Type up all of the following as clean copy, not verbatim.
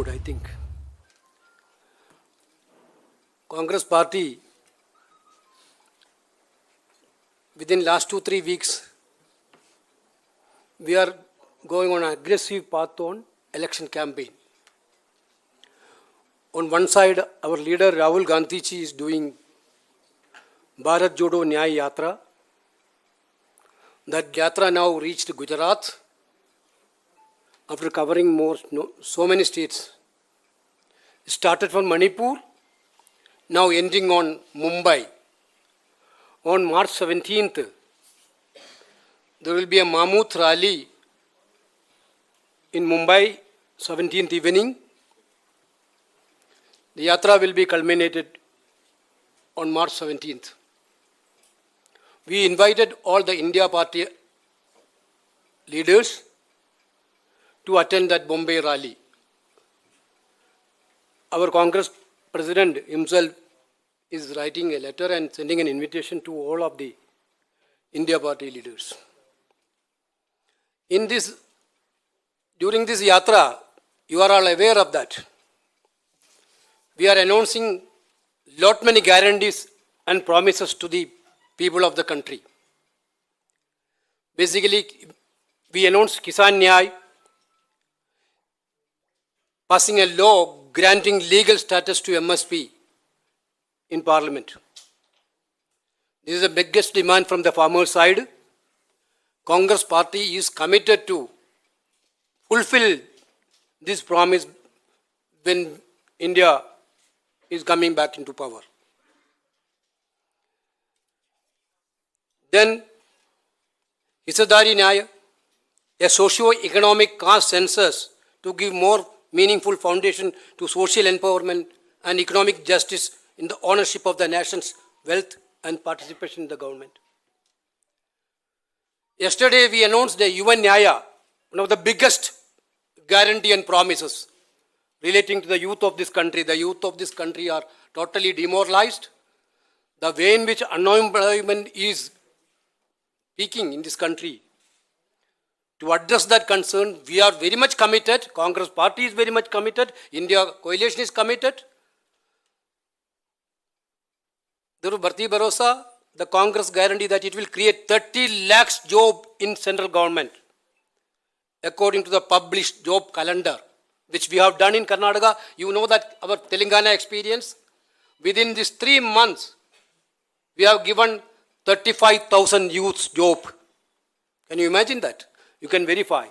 I think Congress party within last 2-3 weeks we are going on an aggressive path on election campaign. On one side, our leader Rahul Gandhi ji is doing Bharat Jodo Nyay Yatra. That yatra now reached Gujarat after covering so many states. It started from Manipur, now ending on Mumbai. On March 17th, there will be a mammoth rally in Mumbai, 17th evening. The yatra will be culminated on March 17th. We invited all the India Party leaders to attend that Bombay rally. Our Congress President himself is writing a letter and sending an invitation to all of the India Party leaders. During this yatra, you are all aware of that. We are announcing lot many guarantees and promises to the people of the country. Basically, we announced Kisan Nyay, passing a law granting legal status to MSP in Parliament. This is the biggest demand from the farmer side. Congress party is committed to fulfill this promise when India is coming back into power. Then, Hissadari Nyaya, a socio-economic caste census to give more meaningful foundation to social empowerment and economic justice in the ownership of the nation's wealth and participation in the government. Yesterday, we announced the UN Nyaya, one of the biggest guarantee and promises relating to the youth of this country. The youth of this country are totally demoralized. The way in which unemployment is peaking in this country. To address that concern, we are very much committed. Congress party is very much committed. India coalition is committed. Through Bharti Bharosa, the Congress guarantee that it will create 30 lakhs job in central government, according to the published job calendar, which we have done in Karnataka. You know that our Telangana experience. Within these 3 months, we have given 35,000 youths job. Can you imagine that? You can verify.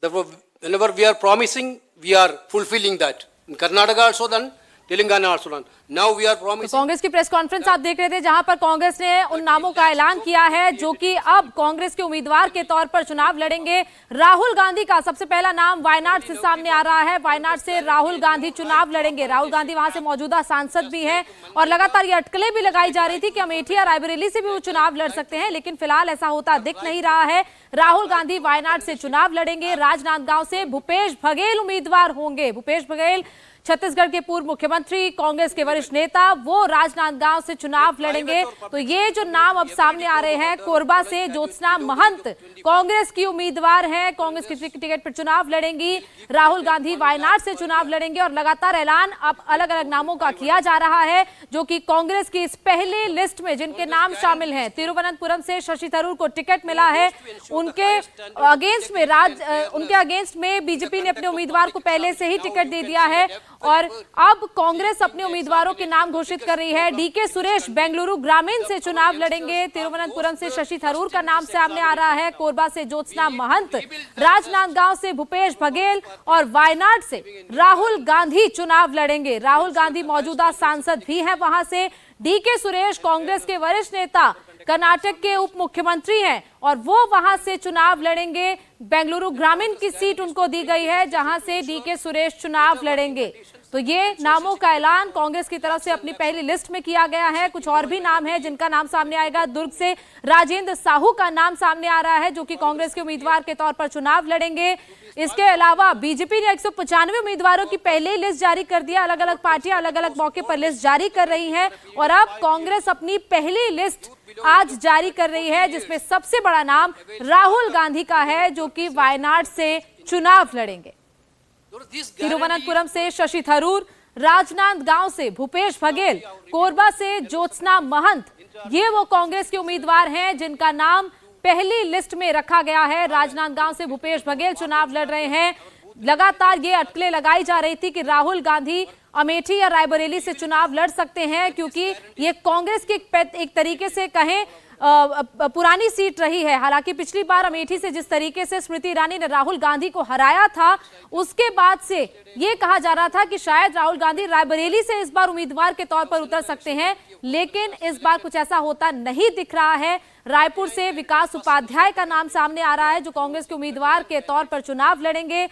Therefore, whenever we are promising, we are fulfilling that. In Karnataka also done, Telangana also done. Now we are promising. तो कांग्रेस की press conference आप देख रहे थे, जहां पर कांग्रेस ने उन नामों का ऐलान किया है जो कि अब कांग्रेस के उम्मीदवार के तौर पर चुनाव लड़ेंगे। राहुल गांधी का सबसे पहला नाम वायनाड से सामने आ रहा है। वायनाड से राहुल गांधी चुनाव लड़ेंगे। राहुल गांधी वहां से मौजूदा सांसद भी हैं और लगातार ये अटकलें भी लगाई जा रही थी कि अमेठी या रायबरेली से भी वो चुनाव लड़ सकते हैं, लेकिन फिलहाल ऐसा होता दिख नहीं रहा है। राहुल गांधी वायनाड से चुनाव लड़ेंगे। राजनांदगांव से भूपेश बघेल उम्मीदवार होंगे। भूपेश बघेल छत्तीसगढ़ के पूर्व मुख्यमंत्री, कांग्रेस के वरिष्ठ नेता, वो राजनांदगांव से चुनाव लड़ेंगे। तो ये जो नाम अब सामने आ रहे हैं, कोरबा से ज्योत्सना महंत कांग्रेस की उम्मीदवार हैं, कांग्रेस की टिकट पर चुनाव लड़ेंगी। राहुल गांधी वायनाड से चुनाव लड़ेंगे और लगातार ऐलान अब अलग अलग नामों का किया जा रहा है, जो कि कांग्रेस की इस पहले लिस्ट में जिनके नाम शामिल हैं। तिरुवनंतपुरम से शशि थरूर को टिकट मिला है। उनके अगेंस्ट में बीजेपी ने अपने उम्मीदवार को पहले से ही टिकट दे दिया है और अब कांग्रेस अपने उम्मीदवारों के नाम घोषित कर रही है। डीके सुरेश बेंगलुरु ग्रामीण से चुनाव लड़ेंगे। तिरुवनंतपुरम से शशि थरूर का नाम सामने आ रहा है। कोरबा से ज्योत्सना महंत, राजनांदगांव से भूपेश बघेल और वायनाड से राहुल गांधी चुनाव लड़ेंगे। राहुल गांधी मौजूदा सांसद भी है वहां से। डीके सुरेश कांग्रेस के वरिष्ठ नेता, कर्नाटक के उप मुख्यमंत्री हैं और वो वहां से चुनाव लड़ेंगे। बेंगलुरु ग्रामीण की सीट उनको दी गई है, जहां से डीके सुरेश चुनाव लड़ेंगे। तो ये नामों का ऐलान कांग्रेस की तरफ से अपनी पहली लिस्ट में किया गया है। कुछ और भी नाम है जिनका नाम सामने आएगा। दुर्ग से राजेंद्र साहू का नाम सामने आ रहा है, जो कि कांग्रेस के उम्मीदवार के तौर पर चुनाव लड़ेंगे। इसके अलावा बीजेपी ने 195 उम्मीदवारों की पहले ही लिस्ट जारी कर दिया। अलग अलग पार्टियां अलग अलग मौके पर लिस्ट जारी कर रही हैं और अब कांग्रेस अपनी पहली लिस्ट आज जारी कर रही है, जिसमें सबसे बड़ा नाम राहुल गांधी का है, जो कि वायनाड से चुनाव लड़ेंगे। तिरुवनंतपुरम से शशि थरूर, राजनांदगांव से भूपेश बघेल, कोरबा से ज्योत्सना महंत, ये वो कांग्रेस के उम्मीदवार हैं जिनका नाम पहली लिस्ट में रखा गया है। राजनांदगांव से भूपेश बघेल चुनाव लड़ रहे हैं। लगातार ये अटकलें लगाई जा रही थी कि राहुल गांधी अमेठी या रायबरेली से चुनाव लड़ सकते हैं, क्योंकि ये कांग्रेस की एक तरीके से कहें पुरानी सीट रही है। हालांकि पिछली बार अमेठी से जिस तरीके से स्मृति ईरानी ने राहुल गांधी को हराया था, उसके बाद से ये कहा जा रहा था कि शायद राहुल गांधी रायबरेली से इस बार उम्मीदवार के तौर पर उतर सकते हैं, लेकिन इस बार कुछ ऐसा होता नहीं दिख रहा है। रायपुर से विकास उपाध्याय का नाम सामने आ रहा है जो कांग्रेस के उम्मीदवार के तौर पर चुनाव लड़ेंगे।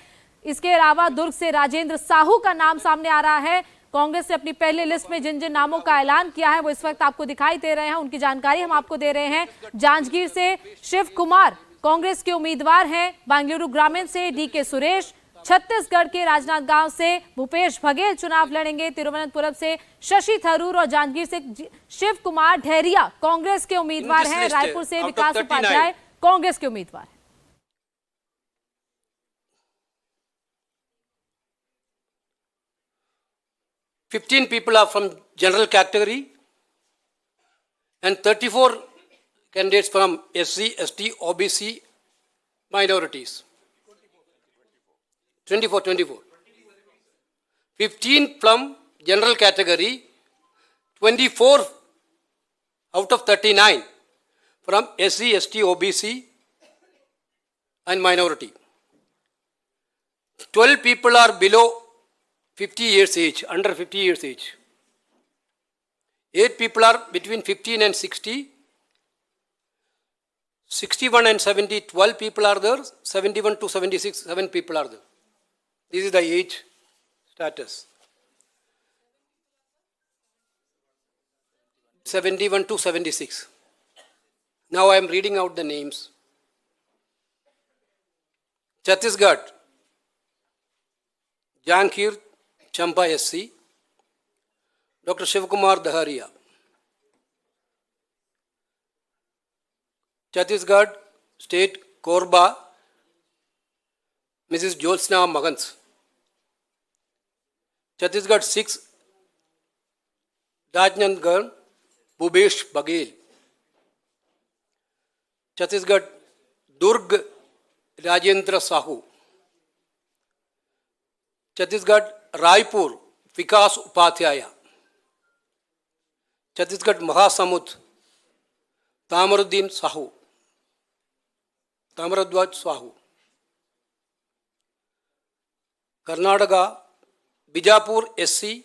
इसके अलावा दुर्ग से राजेंद्र साहू का नाम सामने आ रहा है। कांग्रेस ने अपनी पहली लिस्ट में जिन जिन नामों का ऐलान किया है वो इस वक्त आपको दिखाई दे रहे हैं, उनकी जानकारी हम आपको दे रहे हैं। जांजगीर से शिव कुमार कांग्रेस के उम्मीदवार हैं। बेंगलुरु ग्रामीण से डीके सुरेश, छत्तीसगढ़ के राजनांदगांव से भूपेश बघेल चुनाव लड़ेंगे। तिरुवनंतपुरम से शशि थरूर और जांजगीर से शिव कुमार ढेरिया कांग्रेस के उम्मीदवार हैं। रायपुर से विकास उपाध्याय कांग्रेस के उम्मीदवार। 15 people are from general category and 34 candidates from SC, ST, OBC minorities. 24. 15 from general category, 24 out of 39 from SC, ST, OBC and minority. 12 people are below 50 years age, under 50 years age. 8 people are between 15 and 60. 61 and 70, 12 people are there. 71 to 76, 7 people are there. This is the age status. 71 to 76. Now I am reading out the names. Chhattisgarh, Jankir Champa SC, Dr. Shivkumar Daharia. Chhattisgarh State, Korba, Mrs. Jyotsna Mahant. Chhattisgarh 6, Rajnaandgaon, Bhupesh Baghel. Chhattisgarh Durg, Rajendra Sahu. Chhattisgarh Raipur Vikas Upadhyay. Chhattisgarh Mahasamund तामरुद्दीन Sahu, Tamradhwaj Sahu. Karnataka Bijapur SC,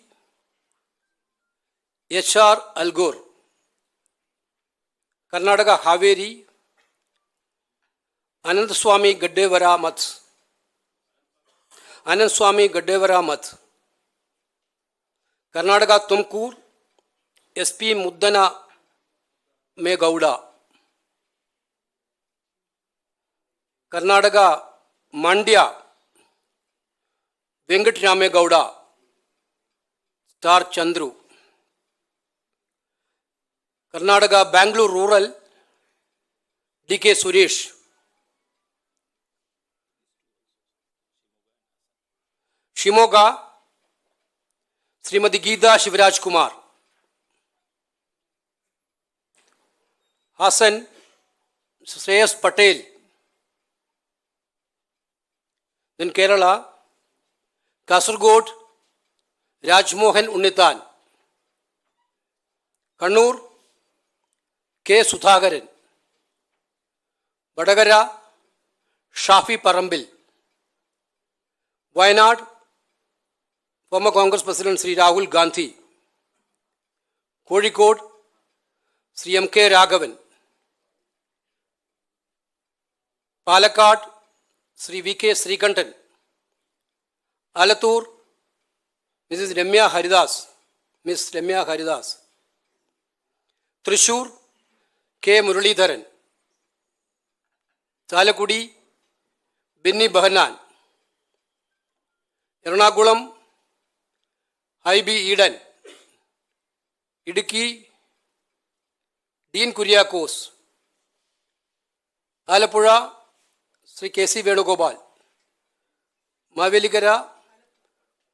HR अलगोर. Karnataka Haveri अनंत स्वामी गड्डेवरा मत. आनंद Swamy Gaddevaramath. Karnataka Tumkur SP Muddana Megowda. Karnataka Mandya Venkataramegowda star Chandru. Karnataka Bengaluru rural DK Suresh. Shimoga Shrimati Geetha Shivaraj Kumar. Hassan Shreyas Patel. Then Kerala Kasaragod Rajmohan Unnithan. Kannur K Sudhakaran. Vadakara Shafi Parambil. Wayanad former Congress President Sri Rahul Gandhi. Kozhikode Sri M.K. Raghavan. Palakkad Sri V.K. Srikantan. Alathur Mrs. Ramya Haridas. Miss Ramya Haridas. Thrissur K. Muralidharan. Chalakudi Binni Bahanan. Ernakulam IB Eden. Idukki Dean Kuriakose. Alapura Sri K.C. Venugopal. Mavelikara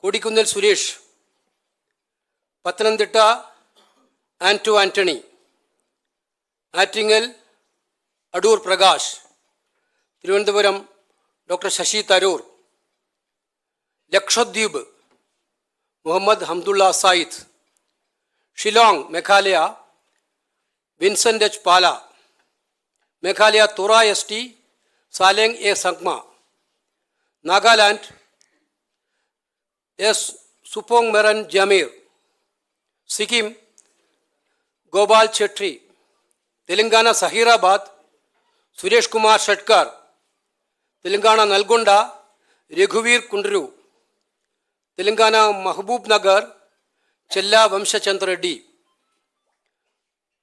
Kodikundal Suresh, Pathanamthitta Anto Anthony, Attingal Adur Prakash, Thiruvananthapuram Dr. Shashi Tharoor, Lakshadweep Muhammad Hamdullah Said, Shillong Meghalaya Vincent H. Pala, Meghalaya Tora ST Saleng A. Sangma, Nagaland S. Supong Meran Jamir, Sikkim Gopal Chetri, Telangana Sahirabad Suresh Kumar Shatkar, Telangana Nalgonda Raghuvir Kundru, Telangana Mahbub Nagar Chella Vamshachandra Reddy,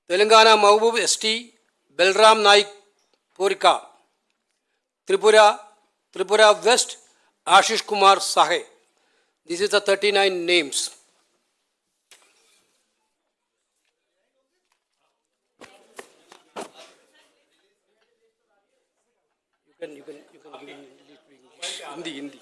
Telangana Mahbub ST Belram Naik Porika, Tripura West Ashish Kumar Sahe. This is the 39 names. You can give me Hindi.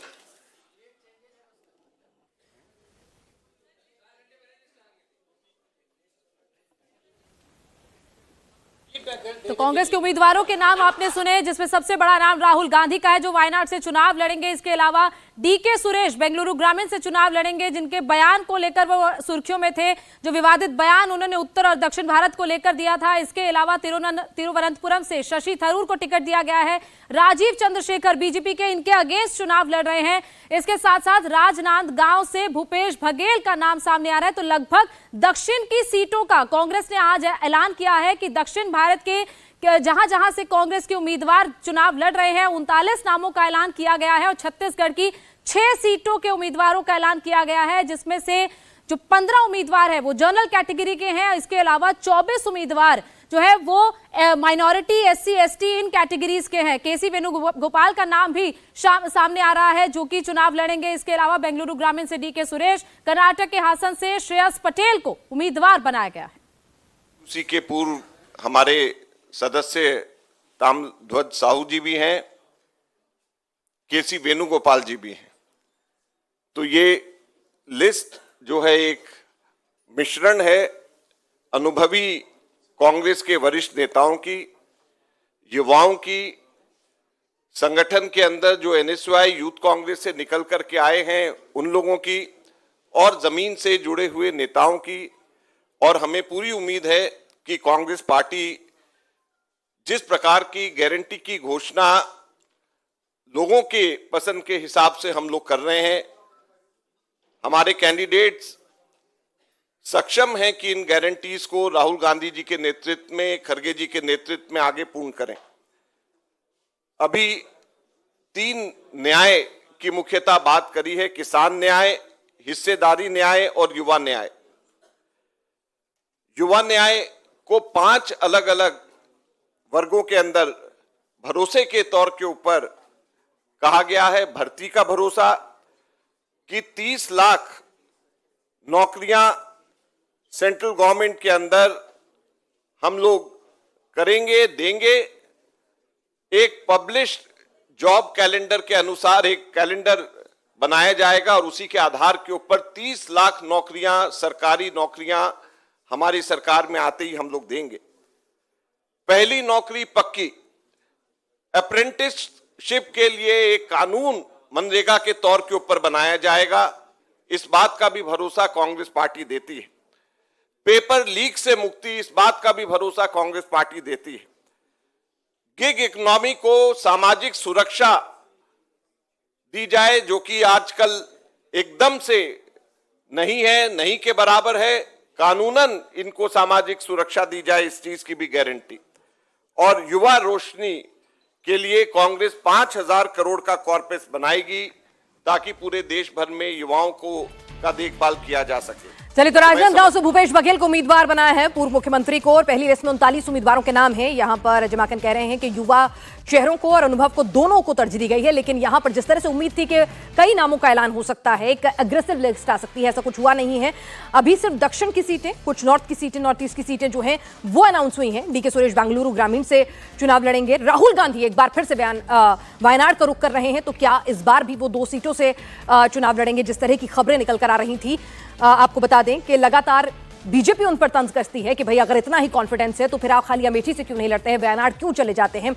तो कांग्रेस के उम्मीदवारों के नाम आपने सुने, जिसमें सबसे बड़ा नाम राहुल गांधी का है जो वायनाड से चुनाव लड़ेंगे। इसके अलावा डीके सुरेश बेंगलुरु ग्रामीण से चुनाव लड़ेंगे, जिनके बयान को लेकर वो सुर्खियों में थे, जो विवादित बयान उन्होंने उत्तर और दक्षिण भारत को लेकर दिया था। इसके अलावा तिरुवनंतपुरम से शशि थरूर को टिकट दिया गया है। राजीव चंद्रशेखर बीजेपी के इनके अगेंस्ट चुनाव लड़ रहे हैं। इसके साथ साथ राजनांदगांव से भूपेश बघेल का नाम सामने आ रहा है। तो लगभग दक्षिण की सीटों का कांग्रेस ने आज ऐलान किया है कि दक्षिण भारत के जहां जहां से कांग्रेस के उम्मीदवार चुनाव लड़ रहे हैं 39 नामों का ऐलान किया गया है और छत्तीसगढ़ की 6 सीटों के उम्मीदवारों का ऐलान किया गया है, जिसमें से जो 15 उम्मीदवार है वो जनरल कैटेगरी के हैं। इसके अलावा 24 उम्मीदवार जो है वो माइनॉरिटी SC ST इन कैटेगरीज के हैं। केसी वेणुगोपाल का नाम भी सामने आ रहा है जो कि चुनाव लड़ेंगे। इसके अलावा बेंगलुरु ग्रामीण से डीके सुरेश, कर्नाटक के हासन से श्रेयस पटेल को उम्मीदवार बनाया गया है। उसी के पूर्व हमारे सदस्य ताम्रध्वज साहू जी भी हैं, केसी वेणुगोपाल जी भी हैं। तो ये लिस्ट जो है एक मिश्रण है अनुभवी कांग्रेस के वरिष्ठ नेताओं की, युवाओं की, संगठन के अंदर जो NSY यूथ कांग्रेस से निकल करके आए हैं उन लोगों की, और जमीन से जुड़े हुए नेताओं की। और हमें पूरी उम्मीद है कि कांग्रेस पार्टी जिस प्रकार की गारंटी की घोषणा लोगों के पसंद के हिसाब से हम लोग कर रहे हैं, हमारे कैंडिडेट्स सक्षम हैं कि इन गारंटीज को राहुल गांधी जी के नेतृत्व में, खड़गे जी के नेतृत्व में आगे पूर्ण करें। अभी 3 न्याय की मुख्यतः बात करी है, किसान न्याय, हिस्सेदारी न्याय और युवा न्याय। युवा न्याय को 5 अलग अलग वर्गों के अंदर भरोसे के तौर के ऊपर कहा गया है। भर्ती का भरोसा कि 30 लाख नौकरियां सेंट्रल गवर्नमेंट के अंदर हम लोग करेंगे, देंगे। एक पब्लिश्ड जॉब कैलेंडर के अनुसार एक कैलेंडर बनाया जाएगा और उसी के आधार के ऊपर 30 लाख नौकरियां, सरकारी नौकरियां हमारी सरकार में आते ही हम लोग देंगे। पहली नौकरी पक्की, अप्रेंटिसशिप के लिए एक कानून मनरेगा के तौर के ऊपर बनाया जाएगा। इस बात का भी भरोसा कांग्रेस पार्टी देती है। पेपर लीक से मुक्ति, इस बात का भी भरोसा कांग्रेस पार्टी देती है। गिग इकोनॉमी को सामाजिक सुरक्षा दी जाए, जो कि आजकल एकदम से नहीं है, नहीं के बराबर है। कानूनन इनको सामाजिक सुरक्षा दी जाए, इस चीज की भी गारंटी। और युवा रोशनी के लिए कांग्रेस 5000 करोड़ का कॉर्पस बनाएगी ताकि पूरे देश भर में युवाओं को का देखभाल किया जा सके। चलिए, तो राजनांदगांव से भूपेश बघेल को उम्मीदवार बनाया है, पूर्व मुख्यमंत्री को, और पहली लिस्ट में 39 उम्मीदवारों के नाम हैं। यहां पर जमाकन कह रहे हैं कि युवा चेहरों को और अनुभव को दोनों को तरजीह दी गई है, लेकिन यहां पर जिस तरह से उम्मीद थी कि कई नामों का ऐलान हो सकता है, एक अग्रेसिव लिस्ट आ सकती है, ऐसा कुछ हुआ नहीं है। अभी सिर्फ दक्षिण की सीटें, कुछ नॉर्थ की सीटें, नॉर्थ ईस्ट की सीटें जो हैं वो अनाउंस हुई हैं। डीके सुरेश बेंगलुरु ग्रामीण से चुनाव लड़ेंगे। राहुल गांधी एक बार फिर से वायनाड का रुख कर रहे हैं, तो क्या इस बार भी वो 2 सीटों से चुनाव लड़ेंगे, जिस तरह की खबरें निकल कर आ रही थी। आपको बता दें कि लगातार बीजेपी उन पर तंज कसती है कि भाई अगर इतना ही कॉन्फिडेंस है तो फिर आप खाली अमेठी से क्यों नहीं लड़ते हैं, वायनाड क्यों चले जाते हैं।